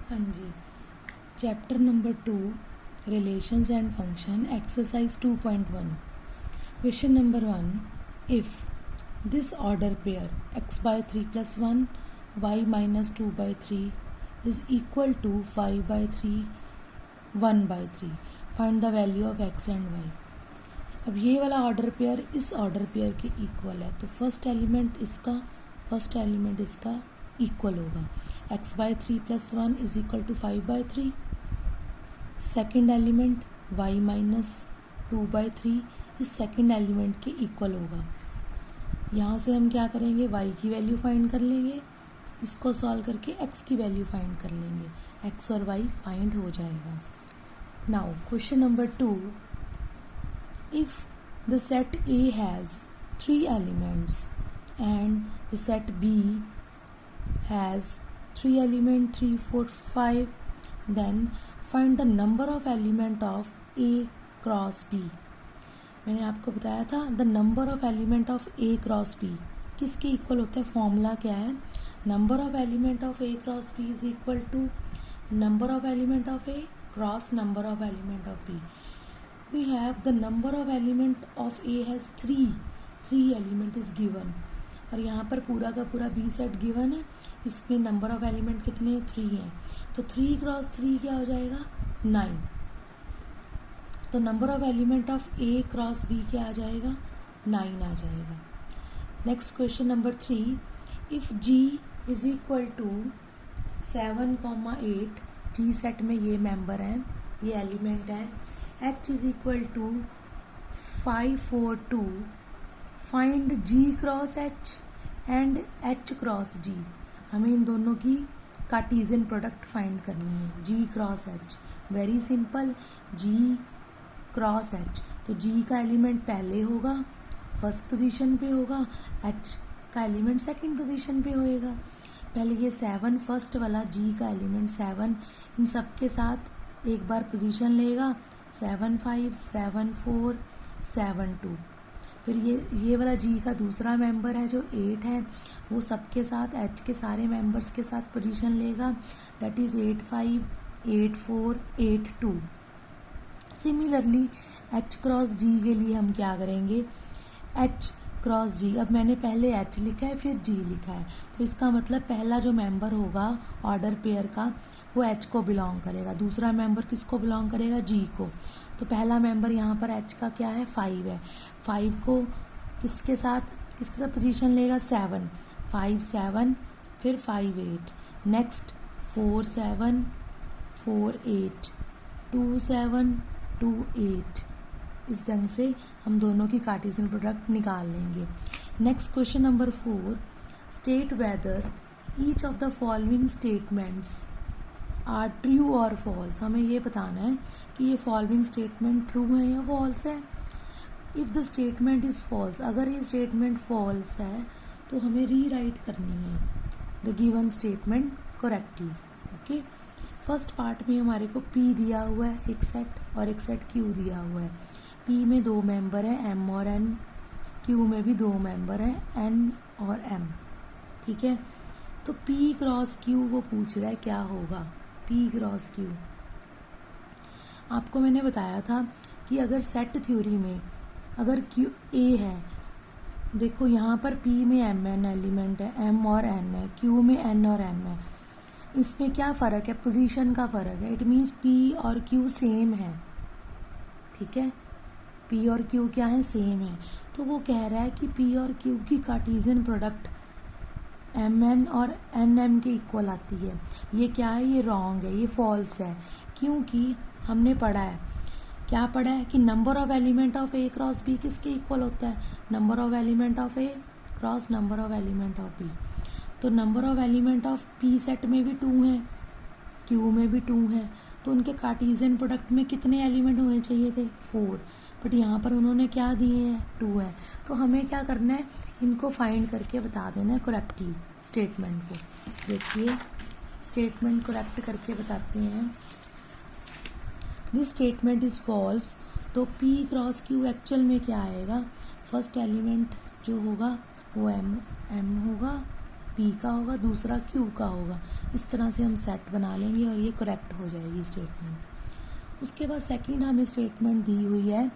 हाँ जी, chapter number 2 relations and function exercise 2.1 question number 1 if this order pair x by 3 plus 1 y minus 2 by 3 is equal to 5 by 3 1 by 3 find the value of x and y। अब ये वाला order pair इस order pair के equal है, तो first element इसका equal होगा। x by 3 plus 1 is equal to 5 by 3। Second element y minus 2 by 3 इस सेकेंड एलिमेंट के इक्वल होगा। यहाँ से हम क्या करेंगे, y की वैल्यू फाइंड कर लेंगे, इसको सॉल्व करके x की वैल्यू फाइंड कर लेंगे, x और y फाइंड हो जाएगा। Now question number 2, if the set A has 3 elements and the set B has 3 element 3 4 5, then find the number of element of A cross B। मैंने आपको बताया था the number of element of A cross B किसके equal होता है, formula क्या है, number of element of A cross B is equal to number of element of A cross number of element of B। We have the number of element of A has 3 element is given, और यहाँ पर पूरा का पूरा B set given है, इसमें number of element कितने हैं, 3 हैं, तो 3 क्रॉस 3 क्या हो जाएगा, 9। तो number of element of A cross B क्या आ जाएगा, 9 आ जाएगा। Next question number 3, if G is equal to 7,8, G set में ये मेंबर हैं, ये एलिमेंट है, H is equal to 5 4 2, find G cross H and H cross G. हमें इन दोनों की कार्टेशियन प्रोडक्ट फाइंड करनी है, G cross H, very simple, G cross H. तो जी का एलिमेंट पहले होगा, फर्स्ट पोजीशन पे होगा, एच का एलिमेंट सेकंड पोजीशन पे होएगा। पहले ये 7 फर्स्ट वाला जी का एलिमेंट 7 इन सब के साथ एक बार पोजीशन लेगा, 7 5 7 4 7 2। फिर ये वाला जी का दूसरा मेंबर है जो 8 है, वो सबके साथ एच के सारे मेंबर्स के साथ पोजीशन लेगा, that is 8 5 8 4 8 2। Similarly H cross G के लिए हम क्या करेंगे, एच क्रॉस जी, अब मैंने पहले एच लिखा है फिर जी लिखा है, तो इसका मतलब पहला जो मेंबर होगा ऑर्डर पेयर का वो एच को बिलोंग करेगा, दूसरा मेंबर किसको बिलोंग करेगा, जी को। तो पहला मेंबर यहाँ पर एच का क्या है, 5 है, 5 को किसके साथ पोजीशन लेगा, 7 5 7 फिर 5 8, नेक्स्ट 4 7 4 8 2 7 2 8। इस ढंग से हम दोनों की कार्टेशियन प्रोडक्ट निकाल लेंगे। Next question number 4, state whether each of the following statements are true और फॉल्स। हमें ये बताना है कि ये फॉलोइंग स्टेटमेंट ट्रू है या फॉल्स है। If the statement is false, अगर ये स्टेटमेंट फॉल्स है तो हमें रीराइट करनी है the given statement correctly. Okay, first part में हमारे को P दिया हुआ है एक सेट और एक सेट Q दिया हुआ है। P में 2 मेंबर है M और N, Q में भी 2 मेंबर है N और M। ठीक है, तो P क्रॉस Q वो पूछ रहा है क्या होगा, P क्रॉस Q। आपको मैंने बताया था कि अगर सेट थ्योरी में अगर Q A है, देखो यहाँ पर P में M N एलिमेंट है, M और N है, Q में N और M है, इसमें क्या फ़र्क है, पोजीशन का फ़र्क है, इट मीन्स P और Q सेम है। ठीक है, P और Q क्या है, सेम है। तो वो कह रहा है कि P और Q की कार्टेशियन प्रोडक्ट MN और NM के इक्वल आती है। ये क्या है, ये रॉन्ग है, ये फॉल्स है, क्योंकि हमने पढ़ा है, क्या पढ़ा है कि number of element of A cross B किसके इक्वल होता है, number of element of A cross number of element of B। तो number of element of P set में भी 2 है, Q में भी 2 है, तो उनके कार्टेशियन प्रोडक्ट में कितने एलिमेंट होने चाहिए थे, 4, बट यहाँ पर उन्होंने क्या दिए हैं, 2 है। तो हमें क्या करना है, इनको फाइंड करके बता देना है करेक्टली स्टेटमेंट को। देखिए स्टेटमेंट करेक्ट करके बताते हैं, दिस स्टेटमेंट इज़ फॉल्स, तो P क्रॉस Q एक्चुअल में क्या आएगा, फर्स्ट एलिमेंट जो होगा वो M होगा, पी का होगा, दूसरा क्यू का होगा। इस तरह से हम सेट बना लेंगे और ये करेक्ट हो जाएगी स्टेटमेंट। उसके बाद सेकंड हमें स्टेटमेंट दी हुई है,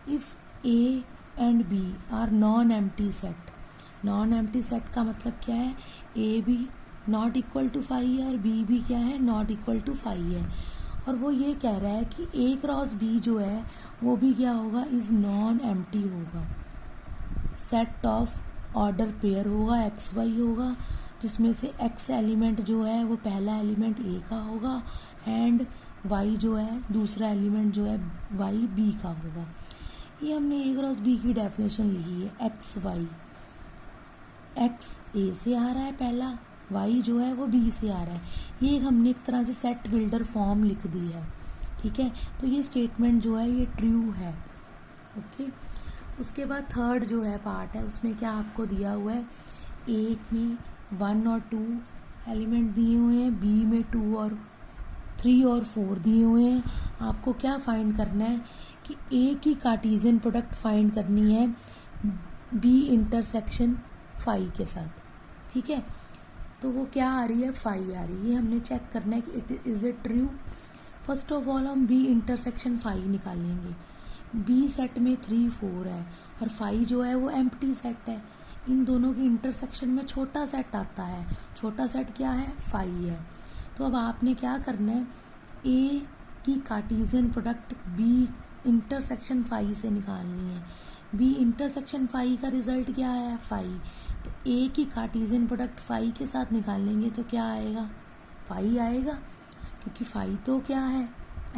if A and B are non empty set. Non empty set का मतलब क्या है, ए भी नॉट इक्वल टू 5 है और बी भी क्या है, नॉट इक्वल टू 5 है। और वो ये कह रहा है कि ए क्रॉस बी जो है वो भी क्या होगा, इज़ नॉन एम्प्टी होगा। सेट ऑफ ऑर्डर पेयर होगा, एक्स वाई होगा, जिसमें से एक्स एलिमेंट जो है वो पहला एलिमेंट ए का होगा एंड वाई जो है दूसरा एलिमेंट जो है वाई बी का होगा। ये हमने ए क्रॉस बी की डेफिनेशन लिखी है, एक्स वाई, एक्स ए से आ रहा है पहला, वाई जो है वो बी से आ रहा है। ये हमने एक तरह से सेट बिल्डर फॉर्म लिख दी है, ठीक है। तो ये स्टेटमेंट जो है ये ट्रू है, ओके। उसके बाद थर्ड जो है पार्ट है, उसमें क्या आपको दिया हुआ है, ए में 1 और 2 एलिमेंट दिए हुए हैं, बी में 2 और 3 और 4 दिए हुए हैं। आपको क्या फाइंड करना है कि ए की कार्टेशियन प्रोडक्ट फाइंड करनी है बी इंटरसेक्शन 5 के साथ, ठीक है। तो वो क्या आ रही है, 5 आ रही है। ये हमने चेक करना है कि is it true. First of all हम बी इंटरसेक्शन 5 निकालेंगे। बी सेट में 3 4 है और 5 जो है वो एम्प्टी सेट है। इन दोनों की इंटरसेक्शन में छोटा सेट आता है, छोटा सेट क्या है, 5 है। तो अब आपने क्या करना है, ए की कार्टेशियन प्रोडक्ट बी इंटरसेक्शन 5 से निकालनी है। बी इंटरसेक्शन 5 का रिजल्ट क्या है, 5। तो ए की कार्टेशियन प्रोडक्ट 5 के साथ निकालेंगे तो क्या आएगा, 5 आएगा, क्योंकि 5 तो क्या है,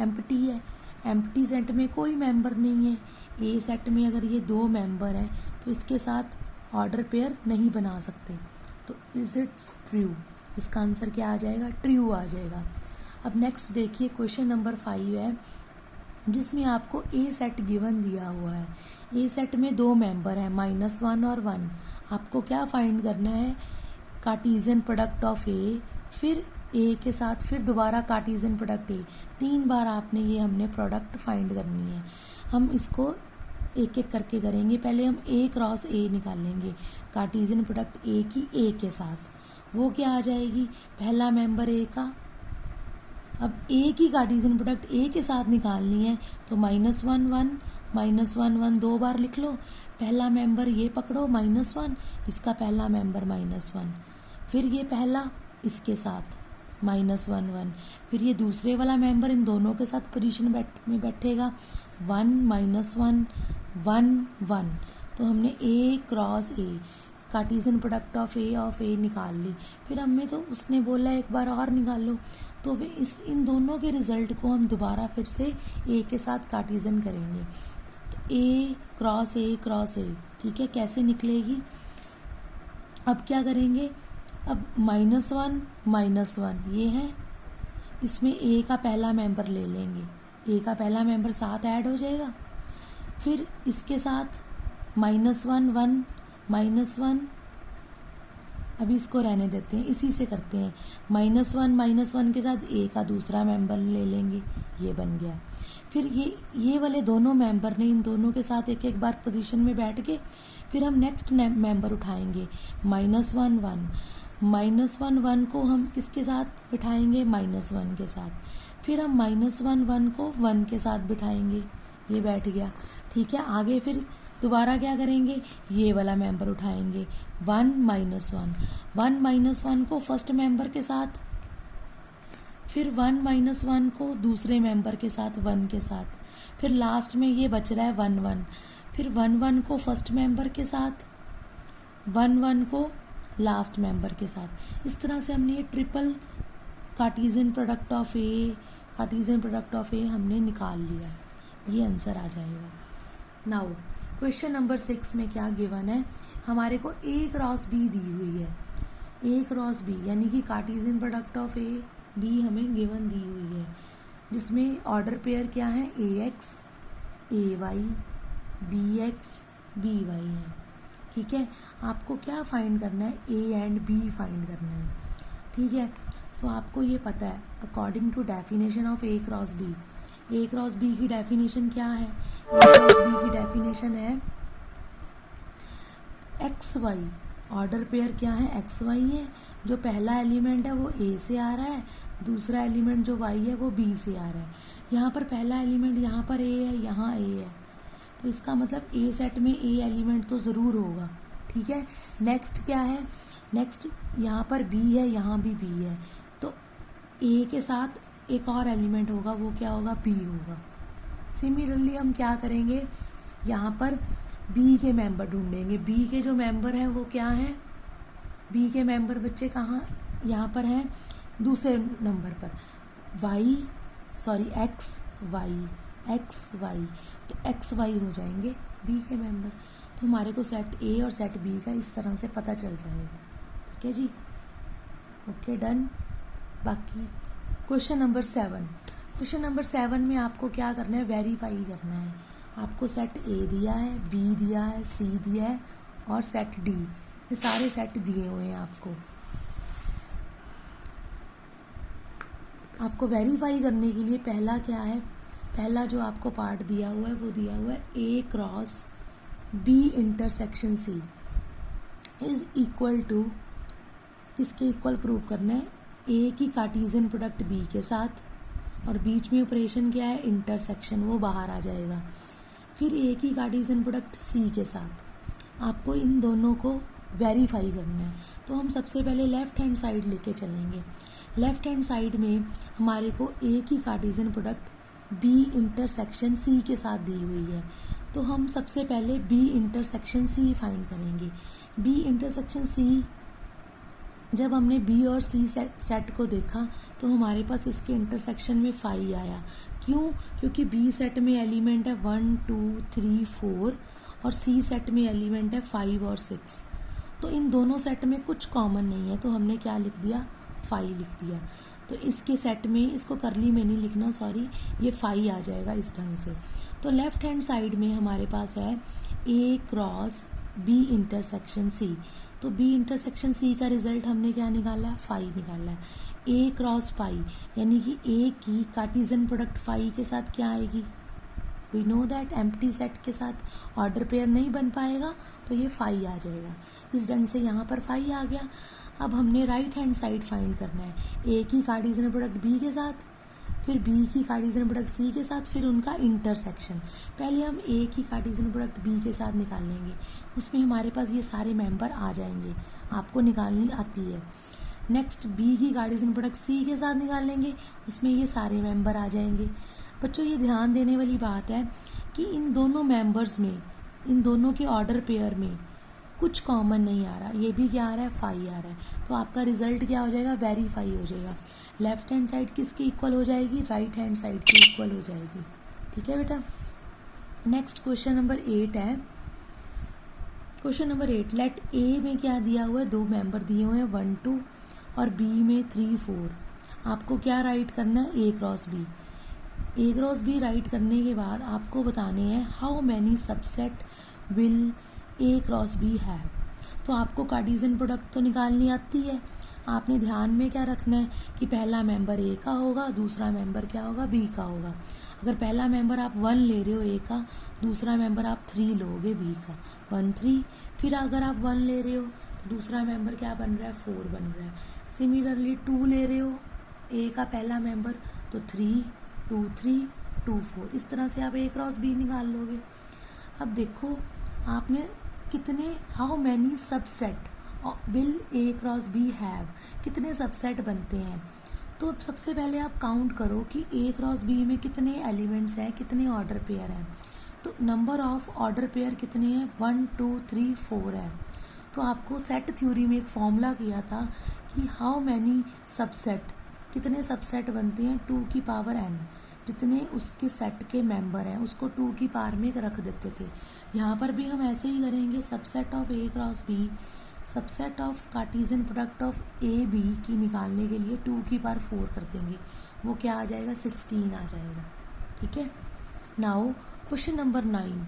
एम्प्टी है। एम्प्टी सेट में कोई मेंबर नहीं है। ए सेट में अगर ये 2 मेंबर हैं तो इसके साथ ऑर्डर पेयर नहीं बना सकते। तो इज इट्स ट्रू, इसका आंसर क्या आ जाएगा, ट्रू आ जाएगा। अब नेक्स्ट देखिए, क्वेश्चन नंबर 5 है, जिसमें आपको ए सेट गिवन दिया हुआ है। ए सेट में 2 मेंबर हैं, -1 और 1। आपको क्या फाइंड करना है, कार्टेशियन प्रोडक्ट ऑफ ए, फिर ए के साथ फिर दोबारा कार्टेशियन प्रोडक्ट ए। 3 बार आपने ये हमने प्रोडक्ट फाइंड करनी है। हम इसको एक एक करके करेंगे। पहले हम ए क्रॉस ए निकालेंगे, कार्टेशियन प्रोडक्ट ए की ए के साथ। वो क्या आ जाएगी, पहला मेंबर ए का। अब ए की कार्टेशियन प्रोडक्ट ए के साथ निकालनी है तो -1 1 -1 1 2 बार लिख लो। पहला मेंबर ये पकड़ो -1, इसका पहला मेंबर -1, फिर ये पहला इसके साथ -1 1, फिर ये दूसरे वाला मेंबर इन दोनों के साथ पोजीशन में बैठेगा 1 -1 1 1। तो हमने A cross A Cartesian product of A निकाल ली। फिर हमें तो उसने बोला एक बार और निकाल लो, तो वे इन दोनों के रिजल्ट को हम दोबारा फिर से ए के साथ कार्टेशियन करेंगे। तो ए क्रॉस ए, ठीक है, कैसे निकलेगी। अब क्या करेंगे, अब -1 -1 ये है, इसमें ए का पहला मेंबर ले लेंगे, ए का पहला मेंबर साथ ऐड हो जाएगा। फिर इसके साथ -1 1 -1, अभी इसको रहने देते हैं, इसी से करते हैं। -1 -1 के साथ ए का दूसरा मेंबर ले लेंगे, ये बन गया। फिर ये वाले दोनों मेंबर ने इन दोनों के साथ एक एक बार पोजीशन में बैठ के फिर हम नेक्स्ट मेंबर उठाएंगे -1 1 1 को हम किसके साथ बिठाएंगे, -1 के साथ। फिर हम -1 1 को 1 के साथ बिठाएंगे, ये बैठ गया, ठीक है। आगे फिर दोबारा क्या करेंगे, ये वाला मेंबर उठाएंगे 1 -1 को फर्स्ट मेंबर के साथ, फिर 1 -1 को दूसरे मेंबर के साथ 1 के साथ, फिर लास्ट में ये बच रहा है 1 1, फिर 1 1 को फर्स्ट मेंबर के साथ, 1 1 को लास्ट मेंबर के साथ। इस तरह से हमने ये ट्रिपल कार्टेशियन प्रोडक्ट ऑफ ए हमने निकाल लिया, ये आंसर आ जाएगा। नाउ क्वेश्चन नंबर 6 में क्या गिवन है, हमारे को ए क्रॉस बी दी हुई है। ए क्रॉस बी यानी कि Cartesian product of A B हमें गिवन दी हुई है, जिसमें ऑर्डर पेयर क्या है, AX AY BX BY है, ठीक है। आपको क्या फाइंड करना है, A एंड B फाइंड करना है, ठीक है। तो आपको ये पता है according to definition of A cross B की डेफिनेशन क्या है, ए क्रॉस बी की डेफिनेशन है XY ऑर्डर पेयर क्या है, एक्स वाई है। जो पहला एलिमेंट है वो ए से आ रहा है, दूसरा एलिमेंट जो वाई है वो बी से आ रहा है। यहाँ पर पहला एलिमेंट यहाँ पर ए है, यहाँ ए है, तो इसका मतलब ए सेट में ए एलिमेंट तो ज़रूर होगा। ठीक है, नेक्स्ट क्या है, नेक्स्ट यहाँ पर बी है, यहाँ भी बी है, तो ए के साथ एक और एलिमेंट होगा, वो क्या होगा, बी होगा। सिमिलरली हम क्या करेंगे, यहाँ पर बी के मेंबर ढूंढेंगे। बी के जो मेंबर हैं वो क्या हैं, बी के मेंबर बच्चे कहाँ, यहाँ पर हैं दूसरे नंबर पर, एक्स वाई, तो एक्स वाई हो जाएंगे बी के मेंबर। तो हमारे को सेट ए और सेट बी का इस तरह से पता चल जाएगा। ठीक है जी, ओके डन। बाकी क्वेश्चन नंबर 7, क्वेश्चन नंबर 7 में आपको क्या करना है, वेरीफाई करना है। आपको सेट ए दिया है, बी दिया है, सी दिया है और सेट डी, ये सारे सेट दिए हुए हैं आपको वेरीफाई करने के लिए पहला क्या है, पहला जो आपको पार्ट दिया हुआ है वो दिया हुआ है A cross B intersection C is equal to, किसके इक्वल प्रूव करना है, ए की कार्टेशियन प्रोडक्ट बी के साथ, और बीच में ऑपरेशन क्या है, इंटरसेक्शन, वो बाहर आ जाएगा। फिर ए की कार्टेशियन प्रोडक्ट सी के साथ आपको इन दोनों को वेरीफाई करना है। तो हम सबसे पहले लेफ्ट हैंड साइड लेके चलेंगे। लेफ्ट हैंड साइड में हमारे को ए की Cartesian product B intersection C के साथ दी हुई है, तो हम सबसे पहले बी इंटरसेक्शन सी फाइंड करेंगे। बी इंटरसेक्शन सी, जब हमने बी और सी सेट को देखा तो हमारे पास इसके इंटरसेक्शन में 5 आया। क्यों, क्योंकि बी सेट में एलिमेंट है 1 2 3 4 और सी सेट में एलिमेंट है 5 और 6, तो इन दोनों सेट में कुछ कॉमन नहीं है, तो हमने क्या लिख दिया, 5 लिख दिया। तो इसके सेट में, इसको करली में नहीं लिखना, सॉरी, ये 5 आ जाएगा इस ढंग से। तो लेफ्ट हैंड साइड में हमारे पास है ए क्रॉस बी इंटरसेक्शन सी, तो बी इंटरसेक्शन सी का रिजल्ट हमने क्या निकाला है, 5 निकाला है। ए क्रॉस 5 यानी कि ए की कार्टेशियन प्रोडक्ट 5 के साथ क्या आएगी, we know that empty set के साथ ऑर्डर पेयर नहीं बन पाएगा, तो ये 5 आ जाएगा। इस ढंग से यहाँ पर 5 आ गया। अब हमने राइट हैंड साइड फाइंड करना है, ए की कार्टेशियन प्रोडक्ट बी के साथ, फिर बी की कार्टेशियन प्रोडक्ट सी के साथ, फिर उनका इंटरसेक्शन। पहले हम ए की कार्टेशियन प्रोडक्ट बी के साथ निकाल लेंगे, उसमें हमारे पास ये सारे मेंबर आ जाएंगे, आपको निकालनी आती है। नेक्स्ट बी की कार्टेशियन प्रोडक्ट सी के साथ निकाल लेंगे, उसमें ये सारे मेंबर आ जाएंगे। बच्चों ये ध्यान देने वाली बात है कि इन दोनों मेंबर्स में, इन दोनों के ऑर्डर पेयर में कुछ कॉमन नहीं आ रहा, ये भी क्या आ रहा है, 5 आ रहा है, तो आपका रिजल्ट क्या हो जाएगा, वेरीफाई हो जाएगा। लेफ्ट हैंड साइड किसके इक्वल हो जाएगी, राइट हैंड साइड के इक्वल हो जाएगी। ठीक है बेटा, नेक्स्ट क्वेश्चन नंबर 8 है। क्वेश्चन नंबर 8, लेट ए में क्या दिया हुआ है, 2 मेंबर दिए हुए हैं 1 2 और बी में 3 4। आपको क्या राइट करना है, A cross B. A cross B write करने के बाद आपको बताने हैं how many subset will A cross B है। तो आपको कार्टेशियन प्रोडक्ट तो निकालनी आती है, आपने ध्यान में क्या रखना है कि पहला मेंबर ए का होगा, दूसरा मेंबर क्या होगा, बी का होगा। अगर पहला मेंबर आप 1 ले रहे हो ए का, दूसरा मेंबर आप 3 लोगे बी का, 1 3। फिर अगर आप 1 ले रहे हो तो दूसरा मेंबर क्या बन रहा है, 4 बन रहा है। सिमिलरली 2 ले रहे हो ए का पहला मेंबर, तो 3 2 3 2 4, इस तरह से आप ए क्रॉस बी निकाल लोगे। अब देखो आपने कितने, how many subset will A cross B have, कितने सबसेट बनते हैं। तो सबसे पहले आप काउंट करो कि ए क्रॉस बी में कितने एलिमेंट्स हैं, कितने ऑर्डर पेयर हैं। तो नंबर ऑफ ऑर्डर पेयर कितने हैं, 1 2 3 4 है। तो आपको सेट थ्योरी में एक फॉर्मूला किया था कि हाउ मैनी सबसेट, कितने सबसेट बनते हैं 2 की पावर n, जितने उसके सेट के मेंबर हैं उसको 2 की पावर में रख देते थे। यहाँ पर भी हम ऐसे ही करेंगे, subset of A cross B, subset of Cartesian product of A B की निकालने के लिए 2 की पावर 4 कर देंगे, वो क्या आ जाएगा, 16 आ जाएगा। ठीक है, now question number 9,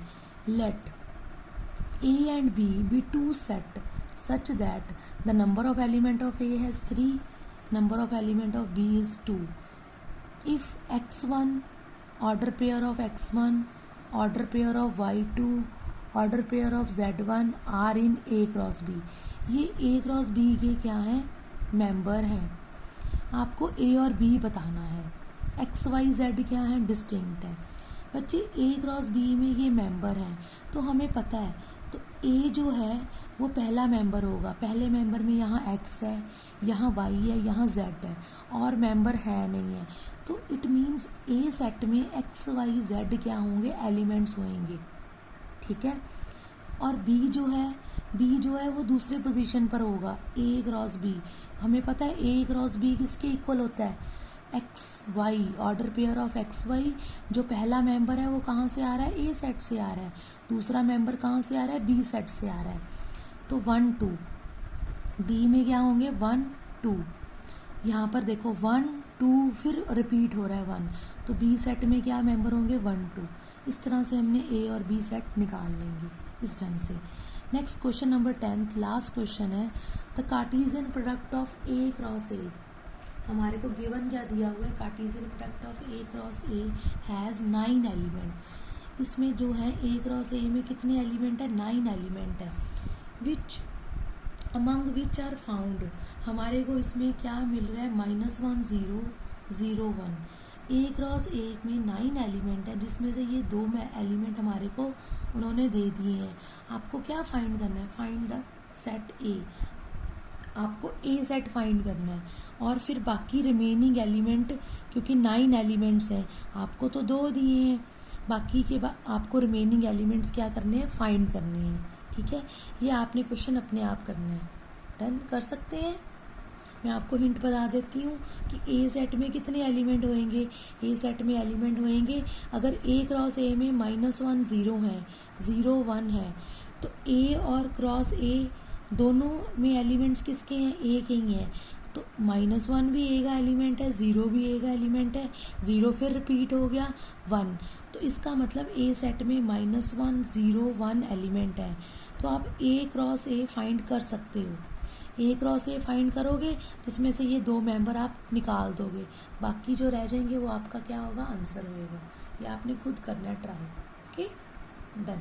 let A and B be 2 set such that the number of element of A has 3, number of element of B is 2। If x1 order pair of x1, order pair of y2, order pair of z1 are in A cross B, ये ए cross B के क्या हैं, member हैं। आपको ए और B बताना है। X Y Z क्या है, डिस्टिंक्ट है। बच्चे ए क्रॉस बी में ये मेंबर हैं, तो हमें पता है, तो ए जो है वो पहला मेंबर होगा। पहले मेंबर में यहाँ एक्स है, यहाँ वाई है, यहाँ जेड है, और मेंबर है नहीं है। तो इट मीन्स ए सेट में एक्स वाई जेड क्या होंगे, एलिमेंट्स होंगे। ठीक है। और बी जो है वो दूसरे पोजीशन पर होगा, ए क्रॉस बी। हमें पता है ए क्रॉस बी किसके इक्वल होता है, X Y, order pair of X Y. जो पहला मेंबर है वो कहाँ से आ रहा है, ए सेट से आ रहा है। दूसरा मेंबर कहाँ से आ रहा है, बी सेट से आ रहा है। तो 1 2, बी में क्या होंगे 1 2। यहाँ पर देखो 1 2 फिर रिपीट हो रहा है 1, तो बी सेट में क्या मेंबर होंगे 1 2। इस तरह से हमने ए और बी सेट निकाल लेंगे इस ढंग से। Next question number 10, last question है, the Cartesian product of A cross A. हमारे को गिवन क्या दिया हुआ है, Cartesian product of A cross A has 9 element. इसमें जो है ए क्रॉस ए में कितने एलिमेंट है, 9 एलिमेंट है। Which among which are found, हमारे को इसमें क्या मिल रहा है, -1 0 0 1। ए क्रॉस ए में 9 एलिमेंट है, जिसमें से ये 2 एलिमेंट हमारे को उन्होंने दे दिए हैं। आपको क्या फाइंड करना है, फाइंड द सेट ए। आपको ए सेट फाइंड करना है, और फिर बाकी रिमेनिंग एलिमेंट, क्योंकि 9 एलिमेंट्स हैं, आपको तो 2 दिए हैं, बाकी के आपको रिमेनिंग एलिमेंट्स क्या करने हैं, फाइंड करने हैं। ठीक है, ये आपने क्वेश्चन अपने आप करना है। डन, कर सकते हैं। मैं आपको हिंट बता देती हूँ कि ए सेट में कितने एलिमेंट होंगे। ए सेट में एलिमेंट होंगे, अगर ए क्रॉस ए में -1 0 है, 0 1 है, तो ए और क्रॉस ए दोनों में एलिमेंट्स किसके हैं, ए के ही हैं। तो -1 भी ए का एलिमेंट है, 0 भी ए का एलिमेंट है, 0 फिर रिपीट हो गया 1। तो इसका मतलब ए सेट में -1 0 1 एलिमेंट है। तो आप ए क्रॉस ए फाइंड कर सकते हो। ए क्रॉस ए फाइंड करोगे, जिसमें से ये 2 मेंबर आप निकाल दोगे, बाकी जो रह जाएंगे वो आपका क्या होगा, आंसर होएगा। ये आपने खुद करना है ट्राई। Okay, done.